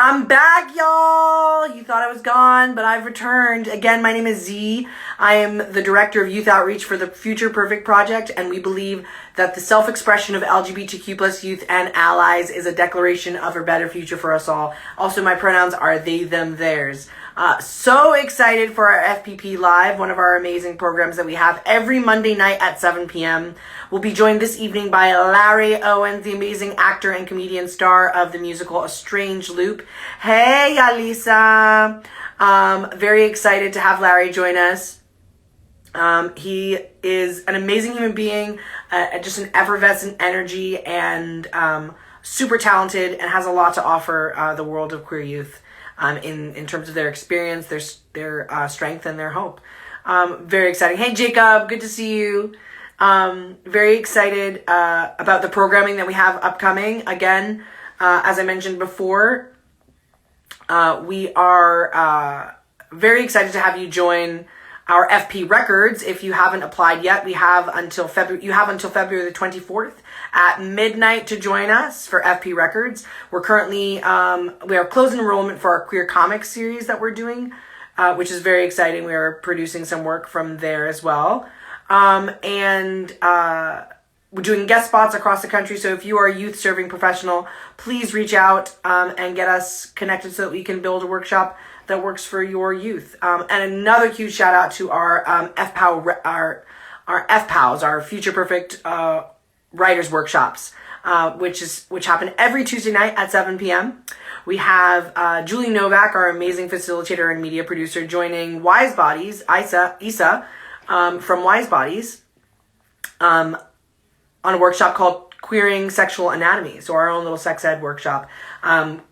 I'm back, y'all. You thought I was gone, but I've returned. Again, my name is Z. I am the Director of Youth Outreach for the Future Perfect Project, and we believe that the self-expression of LGBTQ plus youth and allies is a declaration of a better future for us all. Also, my pronouns are they, them, theirs. So excited for our FPP Live, one of our amazing programs that we have every Monday night at 7 p.m. We'll be joined this evening by Larry Owens, the amazing actor and comedian star of the musical A Strange Loop. Hey, Alisa. Very excited to have Larry join us. He is an amazing human being, just an effervescent energy, and super talented, and has a lot to offer the world of queer youth in terms of their experience, their strength, and their hope. Very exciting. Hey, Jacob, good to see you. Very excited about the programming that we have upcoming. Again, as I mentioned before, we are very excited to have you join our FP Records. If you haven't applied yet, we have until February. You have until February the 24th at midnight to join us for FP Records. We're currently we are closing enrollment for our queer comics series that we're doing, which is very exciting. We are producing some work from there as well, and we're doing guest spots across the country. So if you are a youth serving professional, please reach out and get us connected so that we can build a workshop that works for your youth. And another huge shout out to our FPOW, our FPOWs, our Future Perfect Writers Workshops, which happen every Tuesday night at 7 p.m. We have Julie Novak, our amazing facilitator and media producer, joining Wise Bodies, Isa from Wise Bodies, on a workshop called Queering Sexual Anatomy. So our own little sex ed workshop.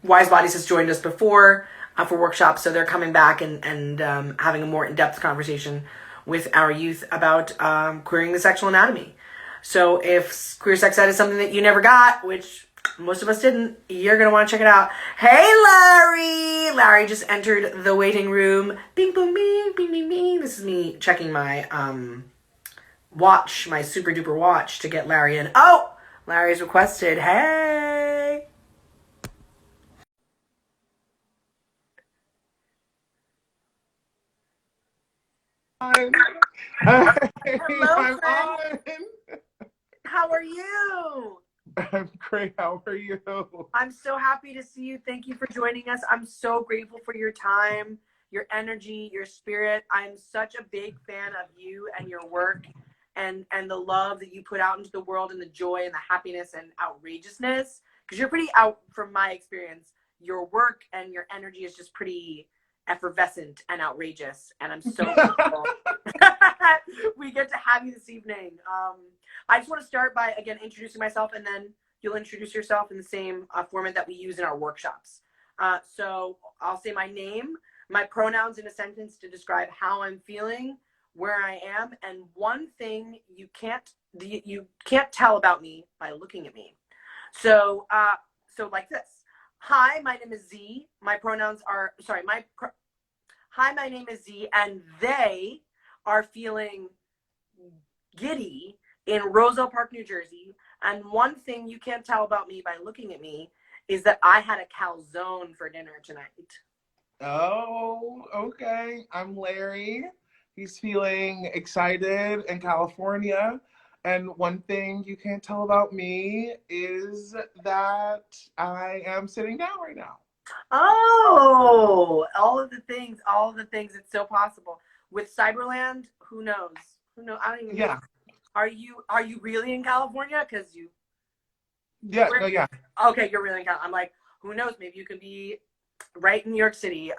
Wise Bodies has joined us before for workshops, so they're coming back and having a more in-depth conversation with our youth about queering the sexual anatomy. So if queer sex ed is something that you never got, which most of us didn't, you're going to want to check it out. Hey, Larry! Larry just entered the waiting room. Bing, boom, bing, bing, bing, bing. This is me checking my watch, my super duper watch, to get Larry in. Oh! Larry's requested. Hey! Hey, Hello, I'm friend. on. How are you? I'm great. How are you? I'm so happy to see you. Thank you for joining us. I'm so grateful for your time, your energy, your spirit. I'm such a big fan of you and your work and the love that you put out into the world, and the joy and the happiness and outrageousness. Because you're pretty out, from my experience. Your work and your energy is just pretty effervescent and outrageous. And I'm so grateful we get to have you this evening. I just want to start by, again, introducing myself, and then you'll introduce yourself in the same format that we use in our workshops. So I'll say my name, my pronouns in a sentence to describe how I'm feeling, where I am, and one thing you can't tell about me by looking at me. So like this. Hi, my name is Z. My pronouns are, hi, my name is Z, and they are feeling giddy in Roselle Park, New Jersey. And one thing you can't tell about me by looking at me is that I had a calzone for dinner tonight. Oh, okay. I'm Larry. He's feeling excited in California. And one thing you can't tell about me is that I am sitting down right now. Oh, all of the things. It's so possible. With Cyberland, who knows? Who knows? I don't even know. Yeah. Are you really in California? Because you. Yeah. No, yeah. Okay, you're really in California. I'm like, who knows? Maybe you could be right in New York City.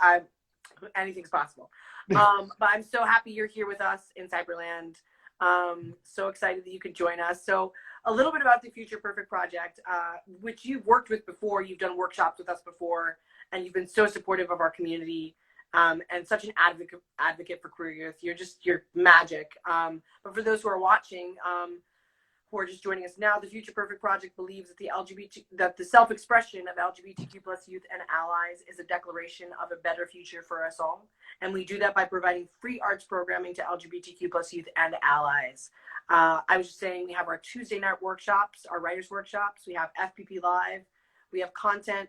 Anything's possible. But I'm so happy you're here with us in Cyberland. So excited that you could join us. So a little bit about the Future Perfect Project, which you've worked with before. You've done workshops with us before, and you've been so supportive of our community, and such an advocate for queer youth. You're magic. But for those who are watching, who are just joining us now, the Future Perfect Project believes that the self-expression of LGBTQ plus youth and allies is a declaration of a better future for us all. And we do that by providing free arts programming to LGBTQ plus youth and allies. I was just saying, we have our Tuesday night workshops, our writers workshops. We have FPP Live. We have content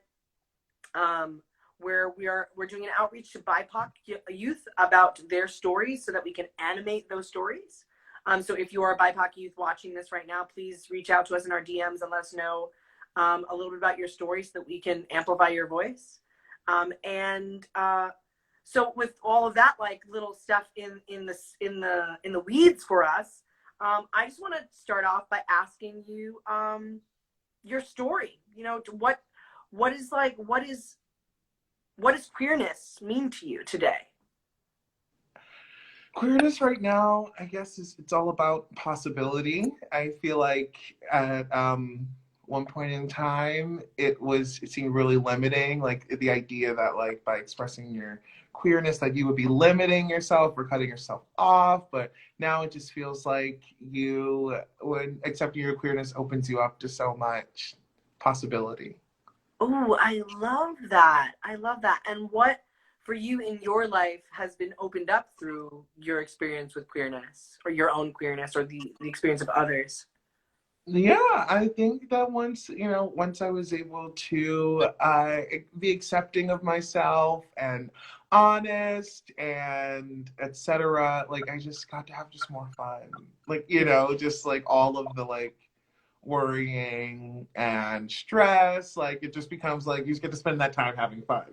um, where we're doing an outreach to BIPOC youth about their stories so that we can animate those stories. So if you are a BIPOC youth watching this right now, please reach out to us in our DMs and let us know a little bit about your story so that we can amplify your voice. And so with all of that, like little stuff in the weeds for us, I just want to start off by asking you your story. You know, what is like what does queerness mean to you today? Queerness right now, I guess, is it's all about possibility. I feel like at one point in time, it seemed really limiting, like the idea that like by expressing your queerness that you would be limiting yourself or cutting yourself off. But now it just feels like you, when accepting your queerness opens you up to so much possibility. Oh, I love that. I love that. And what for you in your life has been opened up through your experience with queerness or your own queerness or the experience of others? Yeah, I think that once I was able to be accepting of myself and honest and etc., like I just got to have just more fun. Like, just like all of the like worrying and stress, like it just becomes like you just get to spend that time having fun.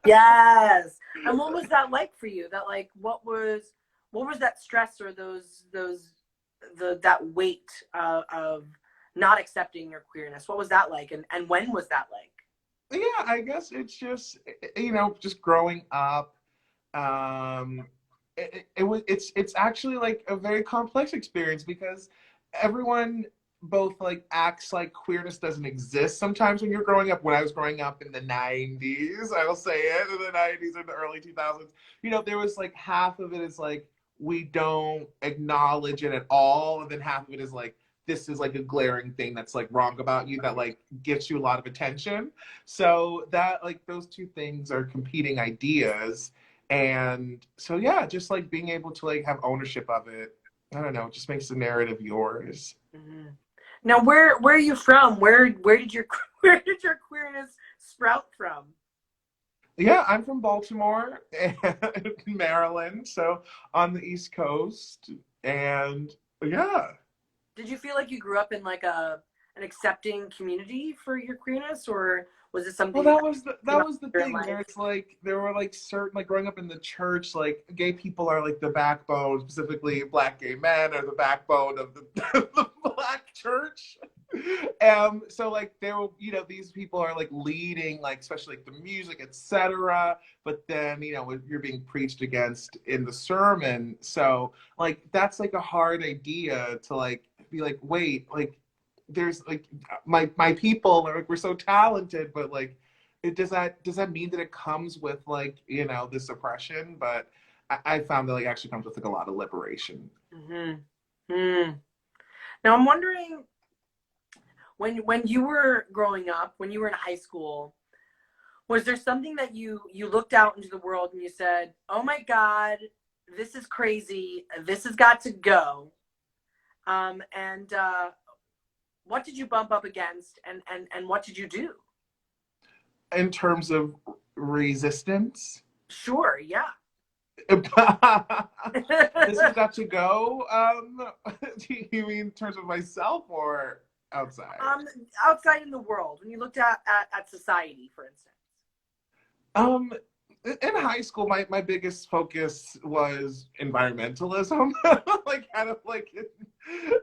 Yes. And what was that like for you? That like what was that stress or those that weight of not accepting your queerness? What was that like and when was that like? Yeah, I guess it's just just growing up. um it's actually like a very complex experience because everyone both like acts like queerness doesn't exist sometimes when you're growing up. When I was growing up in the 90s, I will say it, in the 90s and the early 2000s, there was like half of it is like we don't acknowledge it at all, and then half of it is like this is like a glaring thing that's like wrong about you that like gets you a lot of attention. So that like those two things are competing ideas. And so yeah, just like being able to like have ownership of it, I don't know, it just makes the narrative yours. Mhm. Now, where are you from? Where did your where did your queerness sprout from? Yeah, I'm from Baltimore, Maryland, so on the East Coast. And yeah. Did you feel like you grew up in like a an accepting community for your queerness, or was it Well, something that that was the came that up was the later in thing. life? There's like there were like certain like growing up in the church, like gay people are like the backbone, specifically black gay men are the backbone of the, the black church. So like there were, these people are like leading, like especially like the music, etc. But then you're being preached against in the sermon. So like that's like a hard idea to like be like, wait, like there's like my people are like we're so talented, but like does that mean that it comes with like this oppression? But I found that like actually comes with like a lot of liberation. Mm-hmm. Hmm. Now I'm wondering when you were growing up, when you were in high school, was there something that you looked out into the world and you said, "Oh my God, this is crazy. This has got to go." And what did you bump up against, and what did you do? In terms of resistance, Sure, yeah. this has got to go. Do you mean in terms of myself or outside? um, Outside in the world, when you looked at society, for instance. Um, in high school, my biggest focus was environmentalism. Like, kind of like,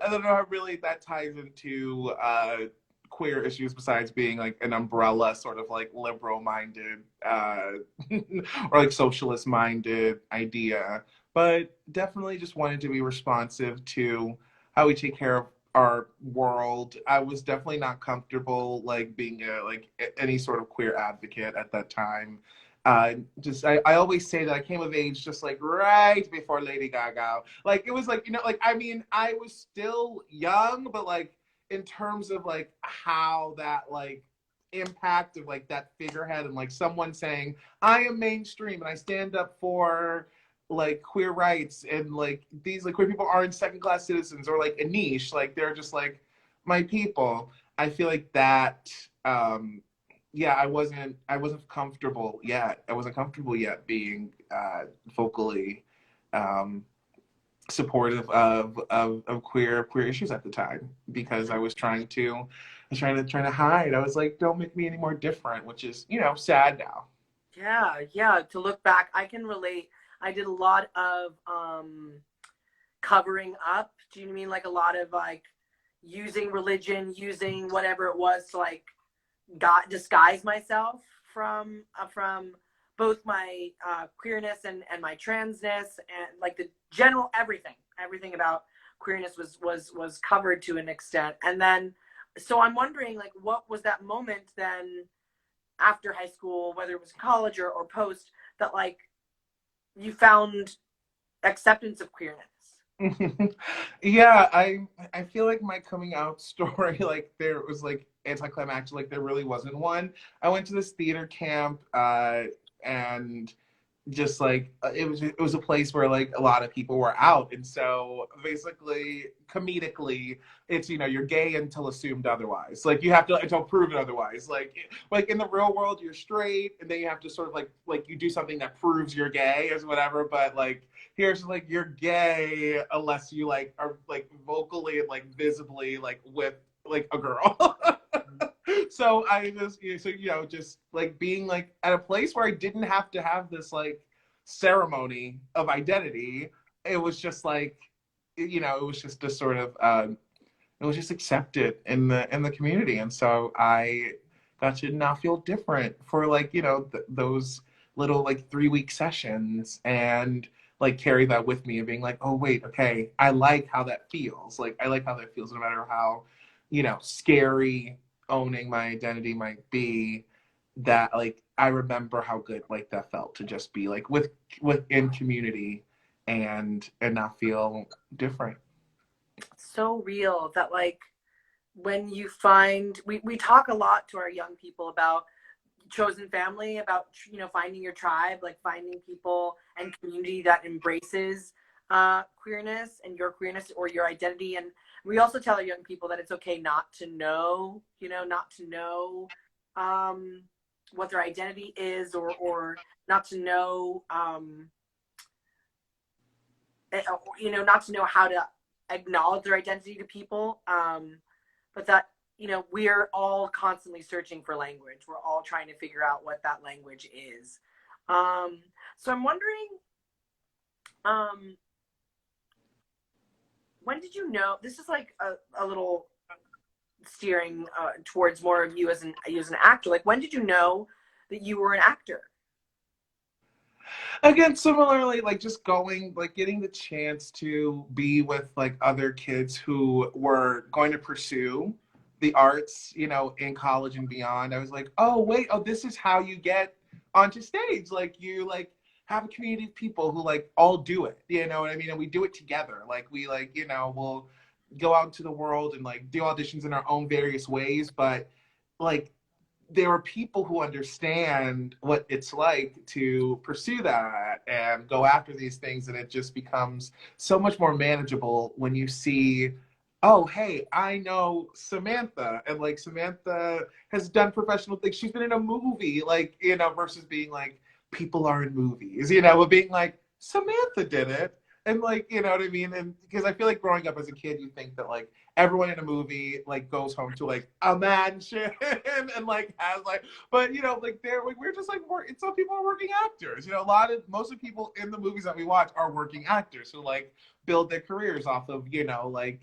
I don't know how really that ties into queer issues besides being like an umbrella, sort of like liberal minded or like socialist minded idea. But definitely just wanted to be responsive to how we take care of our world. I was definitely not comfortable like being any sort of queer advocate at that time. I always say that I came of age just like right before Lady Gaga. Like it was like like I mean I was still young, but like in terms of like how that like impact of like that figurehead and like someone saying I am mainstream and I stand up for like queer rights and like these like queer people aren't second class citizens or like a niche, like they're just like my people. I feel like that yeah, I wasn't comfortable yet. I wasn't comfortable yet being vocally um, supportive of queer issues at the time because I was trying to hide. I was like, don't make me any more different, which is, sad now. Yeah, yeah. To look back, I can relate. I did a lot of covering up. Do you know what I mean? Like a lot of like using religion, using whatever it was to like got disguise myself from both my queerness and my transness and like the general everything about queerness was covered to an extent. And then so I'm wondering like what was that moment then after high school, whether it was college or post, that like you found acceptance of queerness? Yeah, I feel like my coming out story, like there was like anticlimactic, like there really wasn't one. I went to this theater camp, and just like it was a place where like a lot of people were out, and so basically comedically it's you're gay until assumed otherwise, like you have to until proven otherwise, like in the real world you're straight and then you have to sort of like you do something that proves you're gay or whatever, but like here's like you're gay unless you like are like vocally and like visibly like with like a girl. So I just just like being like at a place where I didn't have to have this like ceremony of identity. It was just like it was just a sort of it was just accepted in the community, and so I got to not feel different for like those little like 3 week sessions, and like carry that with me and being like, oh wait, okay, I like how that feels. Like I like how that feels no matter how scary owning my identity might be. That like I remember how good like that felt to just be like within community and not feel different. So real that like when you find we talk a lot to our young people about chosen family, about finding your tribe, like finding people and community that embraces queerness and your queerness or your identity. And we also tell our young people that it's okay not to know, not to know what their identity is, or not to know not to know how to acknowledge their identity to people, but that we're all constantly searching for language. We're all trying to figure out what that language is. So I'm wondering, um, when did you know? This is like a little steering towards more of you as an actor. Like, when did you know that you were an actor? Again, similarly, like just going, like getting the chance to be with like other kids who were going to pursue the arts, in college and beyond. I was like, oh wait, oh this is how you get onto stage. Like you like have a community of people who like all do it. You know what I mean? And we do it together. Like we like, we'll go out into the world and like do auditions in our own various ways, but like there are people who understand what it's like to pursue that and go after these things, and it just becomes so much more manageable when you see, oh hey, I know Samantha, and like Samantha has done professional things, she's been in a movie, like versus being like people are in movies, but being like Samantha did it. And like, you know what I mean? And because I feel like growing up as a kid, you think that like everyone in a movie like goes home to like a mansion and like has like, but like they're like we're just like some people are working actors. Most of the people in the movies that we watch are working actors who like build their careers off of like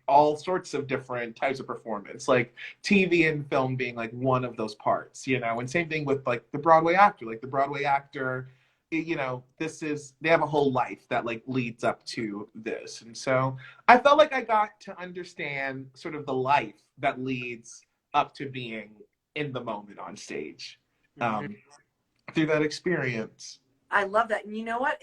all sorts of different types of performance, like TV and film being like one of those parts. And same thing with like the Broadway actor. Like the Broadway actor, they have a whole life that like leads up to this. And so I felt like I got to understand sort of the life that leads up to being in the moment on stage, Mm-hmm. through that experience. I love that. And you know what?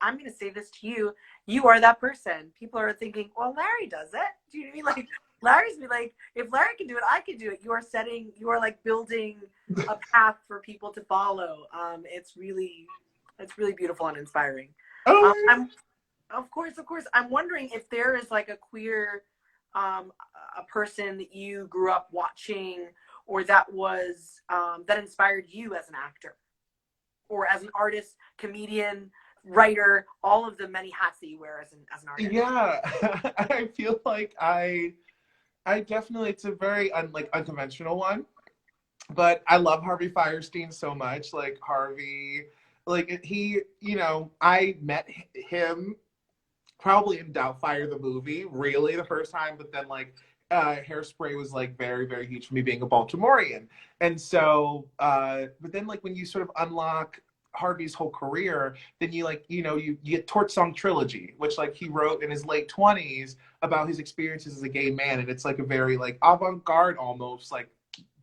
I'm going to say this to you. You are that person. People are thinking, well, Larry does it. Do you know what I mean? Like, Larry's be like, if Larry can do it, I can do it. You are like building a path for people to follow. It's really beautiful and inspiring. Oh, I'm, of course. I'm wondering if there is like a queer, a person that you grew up watching or that was that inspired you as an actor or as an artist, comedian, writer, all of the many hats that you wear as an artist? Yeah, I feel like I definitely, it's a very unconventional one, but I love Harvey Firestein so much. Like Harvey, like he, I met him probably in Doubtfire the movie, really the first time, but then like Hairspray was like very, very huge for me being a Baltimorean. And so but then like when you sort of unlock Harvey's whole career, then you like, you get Torch Song Trilogy, which like he wrote in his late 20s about his experiences as a gay man. And it's like a very like avant-garde almost like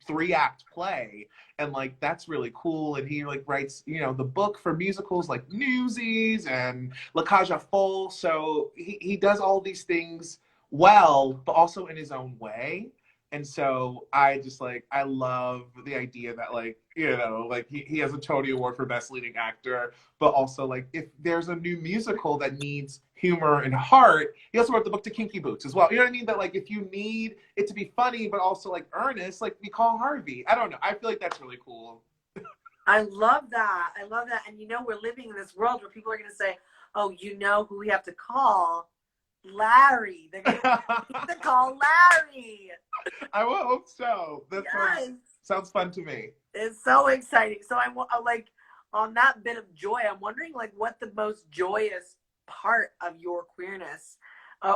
3-act play, and like that's really cool. And he like writes the book for musicals like Newsies and La Cage aux Folles, so he does all these things well, but also in his own way. And so I just like, I love the idea that like, like he has a Tony Award for Best Leading Actor, but also like if there's a new musical that needs humor and heart, he also wrote the book to Kinky Boots as well. You know what I mean? That like if you need it to be funny but also like earnest, like we call Harvey. I don't know. I feel like that's really cool. I love that. I love that. And we're living in this world where people are going to say, oh, who we have to call? Larry. They're going to call Larry. I will hope so. That Yes. sounds fun to me. It's so exciting. So I like on that bit of joy, I'm wondering like what the most joyous part of your queerness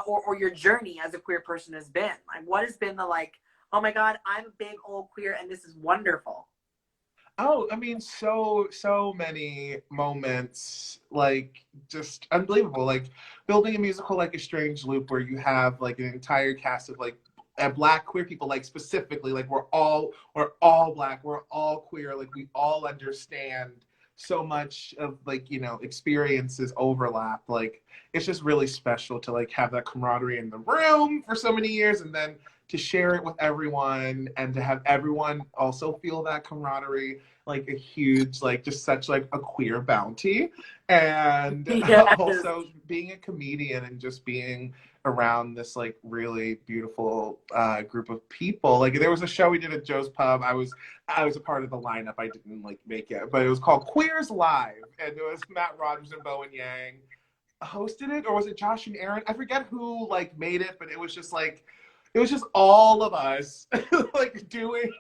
or your journey as a queer person has been. Like what has been the like, oh my God, I'm a big old queer and this is wonderful. Oh, I mean, so many moments, like just unbelievable. Like building a musical like A Strange Loop, where you have like an entire cast of like Black queer people, like specifically, like we're all Black, we're all queer, like we all understand so much of like experiences overlap. Like it's just really special to like have that camaraderie in the room for so many years, and then to share it with everyone and to have everyone also feel that camaraderie, like a huge, like just such like a queer bounty. And Yes. also being a comedian and just being around this like really beautiful group of people. Like there was a show we did at Joe's Pub. I was a part of the lineup. I didn't like make it, but it was called Queers Live, and it was Matt Rogers and Bowen Yang hosted it, or was it Josh and Aaron? I forget who like made it, but it was just all of us like doing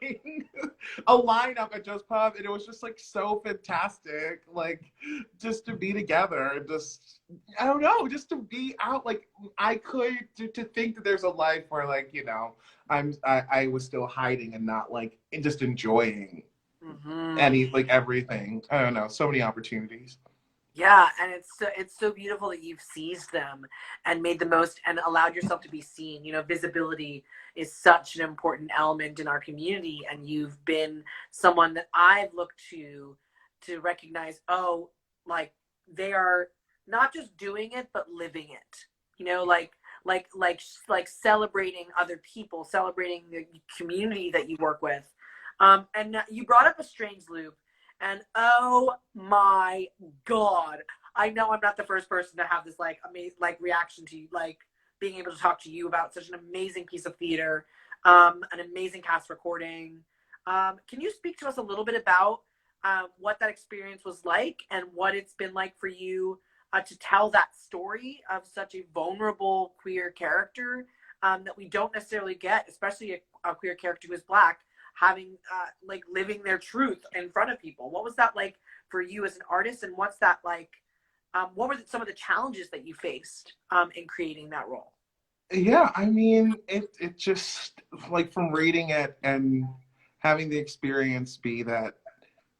a lineup at Joe's Pub, and it was just like so fantastic, like just to be together and just I don't know, just to be out. Like I could to think that there's a life where like I was still hiding and not like just enjoying everything. I don't know, so many opportunities. Yeah, and it's so beautiful that you've seized them and made the most and allowed yourself to be seen. Visibility is such an important element in our community, and you've been someone that I've looked to recognize, oh, like they are not just doing it but living it. Like celebrating other people, celebrating the community that you work with. And you brought up A Strange Loop. And oh my God, I know I'm not the first person to have this like amazing like reaction to you, like being able to talk to you about such an amazing piece of theater, an amazing cast recording. Can you speak to us a little bit about what that experience was like and what it's been like for you to tell that story of such a vulnerable queer character that we don't necessarily get, especially a queer character who is Black, having like living their truth in front of people? What was that like for you as an artist, and what's that like what were some of the challenges that you faced in creating that role? Yeah, I mean, it just like from reading it and having the experience be that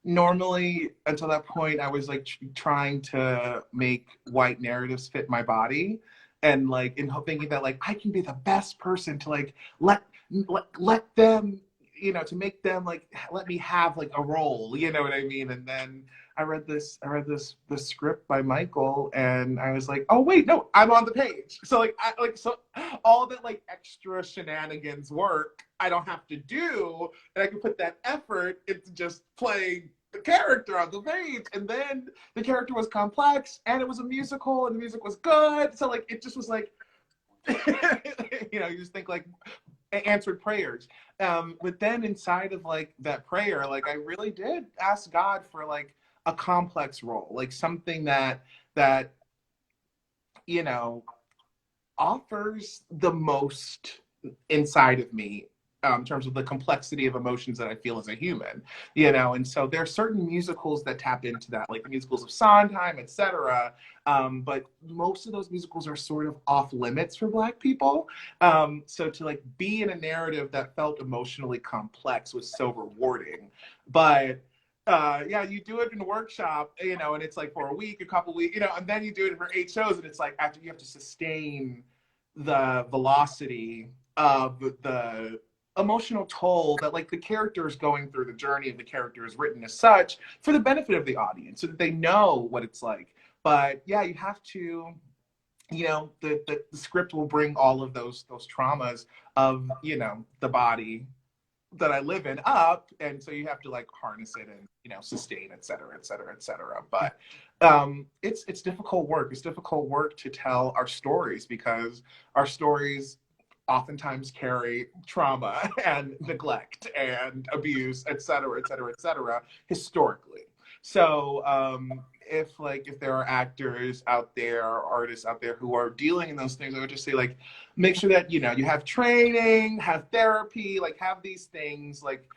normally until that point I was like trying to make white narratives fit my body, and like in thinking that like I can be the best person to like let them to make them like let me have like a role, you know what I mean? And then I read this script by Michael, and I was like, oh wait, no, I'm on the page. So like so all that like extra shenanigans work I don't have to do, and I can put that effort into just playing the character on the page. And then the character was complex, and it was a musical, and the music was good. So like it just was like you just think like answered prayers. But then inside of like that prayer, like I really did ask God for like a complex role, like something that you know offers the most inside of me, in terms of the complexity of emotions that I feel as a human, and so there are certain musicals that tap into that, like the musicals of Sondheim, etc. But most of those musicals are sort of off limits for Black people. So to like be in a narrative that felt emotionally complex was so rewarding. But yeah, you do it in a workshop, and it's like for a week, a couple weeks, and then you do it for 8 shows, and it's like after you have to sustain the velocity of the emotional toll that like the character is going through, the journey of the character is written as such for the benefit of the audience so that they know what it's like. But yeah, you have to, the script will bring all of those traumas of, the body that I live in up, and so you have to like harness it and sustain, et cetera, et cetera, et cetera. But it's difficult work. It's difficult work to tell our stories because our stories oftentimes carry trauma and neglect and abuse, et cetera, et cetera, et cetera, historically. So if there are actors out there or artists out there who are dealing in those things, I would just say like make sure that you have training, have therapy, like have these things like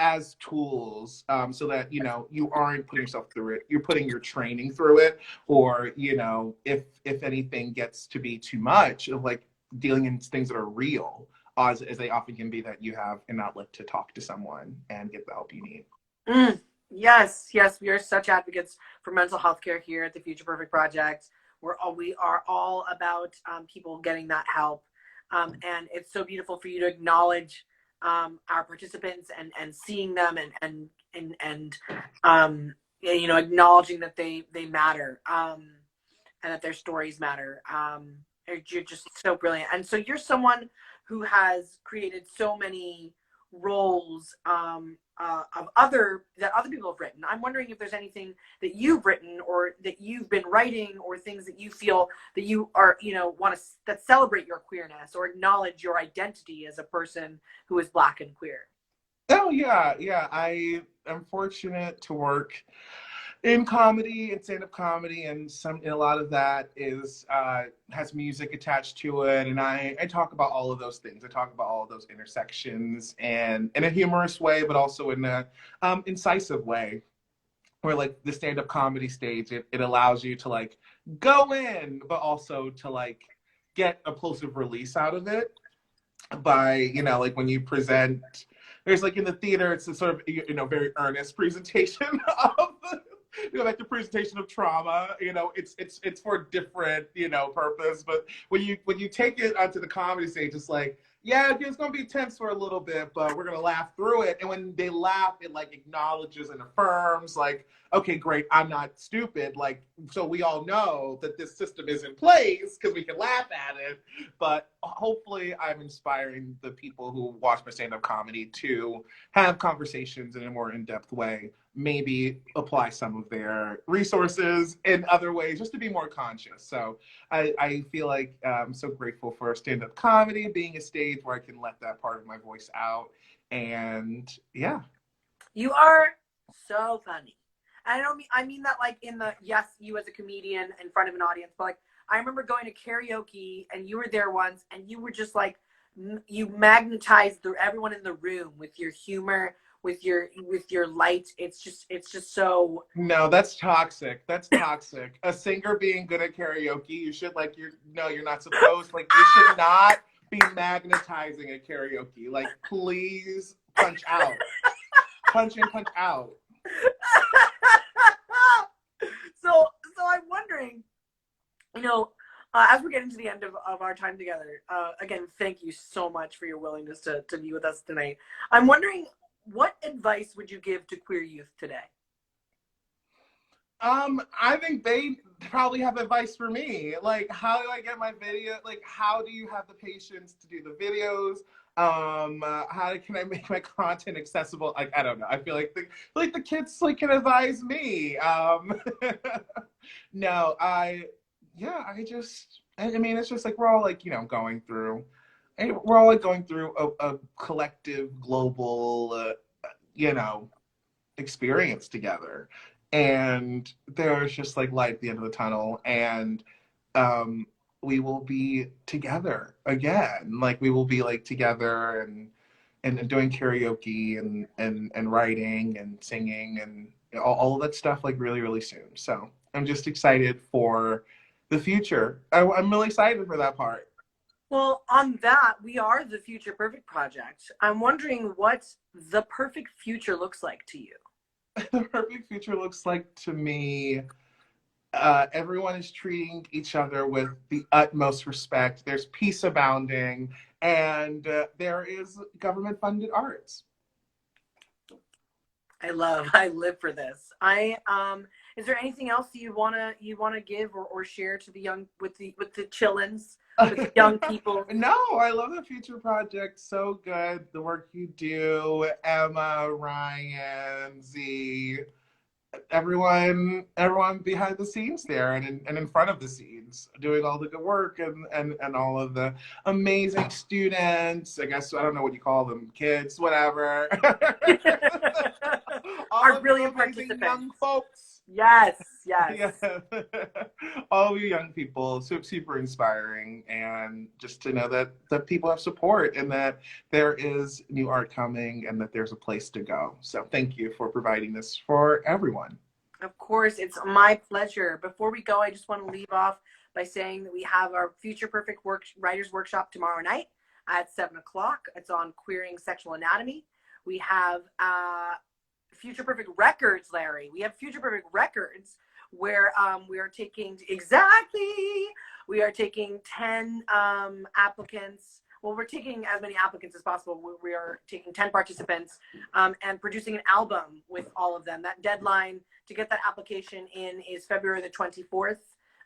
as tools, so that you aren't putting yourself through it, you're putting your training through it, or if anything gets to be too much of like dealing in things that are real, as they often can be, that you have an outlet to talk to someone and get the help you need. Yes, yes, we are such advocates for mental health care here at the Future Perfect Project. We are all about people getting that help, and it's so beautiful for you to acknowledge our participants and seeing them and acknowledging that they matter, and that their stories matter. You're just so brilliant, and so you're someone who has created so many roles of other people have written. I'm wondering if there's anything that you've written or that you've been writing, or things that you feel that you are want to that celebrate your queerness or acknowledge your identity as a person who is Black and queer. Oh yeah, yeah. I am fortunate to work in comedy and stand-up comedy, and a lot of that is has music attached to it, and I talk about all of those things. I talk about all of those intersections, and in a humorous way, but also in a incisive way, where like the stand-up comedy stage, it allows you to like go in, but also to like get a plosive release out of it by like when you present. There's like in the theater, it's a sort of very earnest presentation of like the presentation of trauma. It's for a different purpose. But when you take it onto the comedy stage, it's like, yeah, it's gonna be tense for a little bit, but we're gonna laugh through it. And when they laugh, it like acknowledges and affirms, like, okay, great, I'm not stupid. Like, so we all know that this system is in place because we can laugh at it. But hopefully I'm inspiring the people who watch my stand-up comedy to have conversations in a more in-depth way, maybe apply some of their resources in other ways just to be more conscious. So I feel like I'm so grateful for stand-up comedy being a stage where I can let that part of my voice out. And yeah. You are so funny. I mean that like in the, yes, you as a comedian in front of an audience, but like I remember going to karaoke and you were there once and you were just like, you magnetized everyone in the room with your humor, with your light. It's just so. No, that's toxic. That's toxic. A singer being good at karaoke, you should like you're not supposed, like you should not be magnetizing at karaoke. Like please punch out. Punch in, punch out. So I'm wondering, as we're getting to the end of our time together, again, thank you so much for your willingness to be with us tonight. I'm wondering, what advice would you give to queer youth today? I think they probably have advice for me. Like, how do I get my video? Like, how do you have the patience to do the videos? How can I make my content accessible? Like, I don't know. I feel like the kids like can advise me. No, I mean, it's just like we're all like, going through we're all like going through a collective global, you know, experience together. And there's just like light at the end of the tunnel. And um, we will be together again. Like we will be like together and doing karaoke and writing and singing and all of that stuff like really, really soon. So I'm just excited for the future. I'm really excited for that part. Well, on that, we are the Future Perfect Project. I'm wondering what the perfect future looks like to you. The perfect future looks like to me, everyone is treating each other with the utmost respect. There's peace abounding, and there is government funded arts. I live for this. Is there anything else you wanna give or share to the young with the chillins, with the young people? No, I love the Future Project. So good. The work you do, Emma, Ryan, Z, everyone behind the scenes there and in front of the scenes doing all the good work and all of the amazing students. I guess I don't know what you call them, kids, whatever. All Our of you brilliant amazing participants. young folks. Yes, yes. Yeah. All of you young people, super inspiring, and just to know that people have support and that there is new art coming and that there's a place to go. So thank you for providing this for everyone. Of course, it's my pleasure. Before we go, I just want to leave off by saying that we have our Future Perfect Writers Workshop tomorrow night at 7 o'clock. It's on queering sexual anatomy. We have Future Perfect Records, Larry. We have Future Perfect Records where we are taking 10 applicants. Well, we're taking as many applicants as possible. We are taking 10 participants and producing an album with all of them. That deadline to get that application in is February the 24th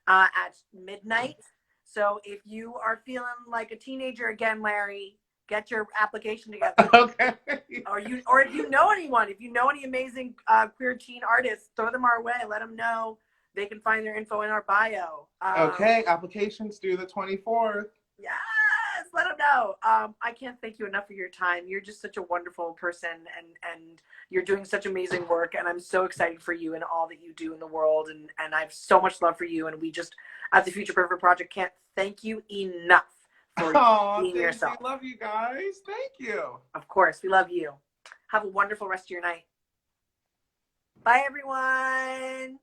at midnight. So if you are feeling like a teenager again, Larry, get your application together. Okay. Or if you know anyone, if you know any amazing queer teen artists, throw them our way. Let them know. They can find their info in our bio. Okay, applications due the 24th. Yes, let them know. I can't thank you enough for your time. You're just such a wonderful person, and you're doing such amazing work. And I'm so excited for you and all that you do in the world. And I have so much love for you. And we just, at the Future Perfect Project, can't thank you enough for being yourself. Love you guys. Thank you. Of course, we love you. Have a wonderful rest of your night. Bye, everyone.